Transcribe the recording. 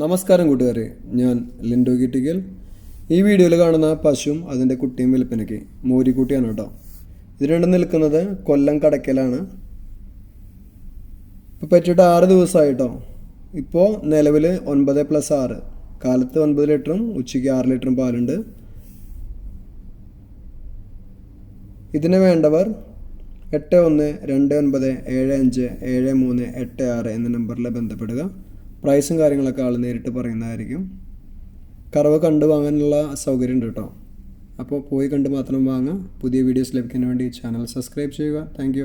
നമസ്കാരം കൂട്ടുകാരെ, ഞാൻ ലിൻഡോ കിട്ടിക്കൽ. ഈ വീഡിയോയിൽ കാണുന്ന പശുവും അതിൻ്റെ കുട്ടിയും വിൽപ്പനയ്ക്ക് മോരിക്കുട്ടിയാണ് കേട്ടോ. ഇത് രണ്ടും നിൽക്കുന്നത് കൊല്ലം കടയ്ക്കലാണ്. ഇപ്പോൾ പറ്റിയിട്ട് 6 ദിവസമായിട്ടോ. ഇപ്പോൾ നിലവിൽ 9+6, കാലത്ത് 9 ലിറ്ററും ഉച്ചയ്ക്ക് 6 ലിറ്ററും പാലുണ്ട്. ഇതിന് വേണ്ടവർ 8129757386 എന്ന നമ്പറിൽ ബന്ധപ്പെടുക. പ്രൈസും കാര്യങ്ങളൊക്കെ ആൾ നേരിട്ട് പറയുന്നതായിരിക്കും. കറവ് കണ്ടു വാങ്ങാനുള്ള സൗകര്യം ഉണ്ട് കേട്ടോ. അപ്പോൾ പോയി കണ്ട് മാത്രം വാങ്ങുക. പുതിയ വീഡിയോസ് ലഭിക്കാൻ വേണ്ടി ചാനൽ സബ്സ്ക്രൈബ് ചെയ്യുക. താങ്ക്